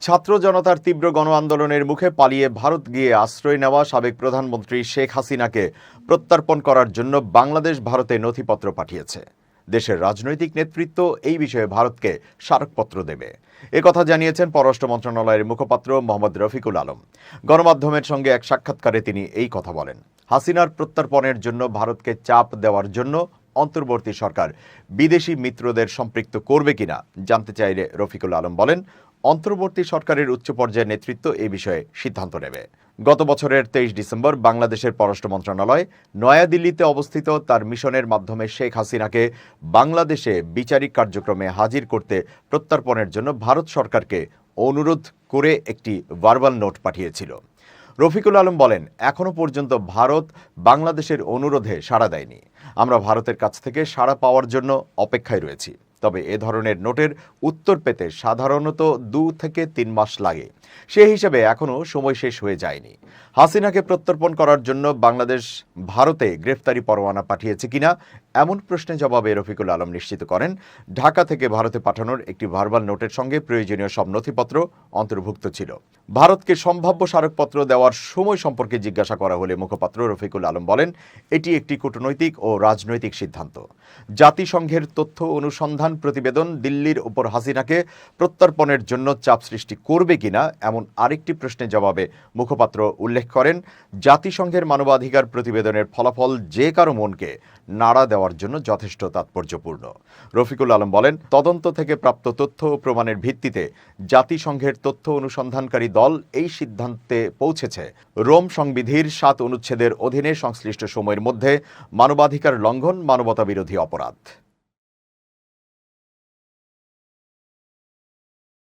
ছাত্র জনতার তীব্র গণ আন্দোলনের মুখে পালিয়ে ভারত গিয়ে আশ্রয় নেওয়া সাবেক প্রধানমন্ত্রী শেখ হাসিনাকে প্রত্যর্পণ করার জন্য বাংলাদেশ ভারতে নথিপত্র পাঠিয়েছে। দেশের রাজনৈতিক নেতৃত্ব এই বিষয়ে ভারতকে স্মারকপত্র দেবে, একথা জানিয়েছেন পররাষ্ট্র মন্ত্রণালয়ের মুখপাত্র মোহাম্মদ রফিকুল আলম। গণমাধ্যমের সঙ্গে এক সাক্ষাৎকারে তিনি এই কথা বলেন। হাসিনার প্রত্যর্পণের জন্য ভারতকে চাপ দেওয়ার জন্য অন্তর্বর্তী সরকার বিদেশি মিত্রদের সম্পৃক্ত করবে কিনা জানতে চাইলে রফিকুল আলম বলেন, অন্তর্বর্তী সরকারের উচ্চ পর্যায়ের নেতৃত্ব এ বিষয়ে সিদ্ধান্ত নেবে। গত বছরের 23 ডিসেম্বর বাংলাদেশের পররাষ্ট্র মন্ত্রণালয় নয়াদিল্লিতে অবস্থিত তার মিশনের মাধ্যমে শেখ হাসিনাকে বাংলাদেশে বিচারিক কার্যক্রমে হাজির করতে প্রত্যর্পণের জন্য ভারত সরকারকে অনুরোধ করে একটি ভার্বাল নোট পাঠিয়েছিল। রফিকুল আলম বলেন, এখনো পর্যন্ত ভারত বাংলাদেশের অনুরোধে সাড়া দেয়নি। আমরা ভারতের কাছ থেকে সাড়া পাওয়ার জন্য অপেক্ষায় রয়েছি। তবে এ ধরনের নোটের উত্তর পেতে সাধারণত 2 থেকে 3 মাস লাগে। সেই হিসেবে এখনও সময় শেষ হয়ে যায়নি। হাসিনাকে প্রত্যর্পণ করার জন্য বাংলাদেশ ভারতে গ্রেফতারি পরোয়ানা পাঠিয়েছে কিনা এমন প্রশ্নের জবাবে রফিকুল আলম নিশ্চিত করেন, ঢাকা থেকে ভারতে পাঠানোর একটি ভার্বাল নোটের সঙ্গে প্রয়োজনীয় সব নথিপত্র অন্তর্ভুক্ত ছিল। ভারতকে সম্ভাব্য স্মারকপত্র দেওয়ার সময় সম্পর্কে জিজ্ঞাসা করা হলে মুখপাত্র রফিকুল আলম বলেন, এটি একটি কূটনৈতিক ও রাজনৈতিক সিদ্ধান্ত। জাতিসংঘের তথ্য অনুসন্ধান প্রতিবেদন দিল্লির উপর হাসিনাকে প্রত্যর্পণের জন্য চাপ সৃষ্টি করবে কিনা এমন আরেকটি প্রশ্নের জবাবে মুখপাত্র উল্লেখ করেন, জাতিসংঘের মানবাধিকার প্রতিবেদনের ফলাফল যে কারো মনকে নাড়া দেওয়ার জন্য যথেষ্ট তাৎপর্যপূর্ণ। রফিকুল আলম বলেন, তদন্ত থেকে প্রাপ্ত তথ্য ও প্রমাণের ভিত্তিতে জাতিসংঘের তথ্য অনুসন্ধানকারী দল এই সিদ্ধান্তে পৌঁছেছে, রোম সংবিধির 7 অনুচ্ছেদের অধীনে সংশ্লিষ্ট সময়ের মধ্যে মানবাধিকার লঙ্ঘন মানবতাবিরোধী অপরাধ।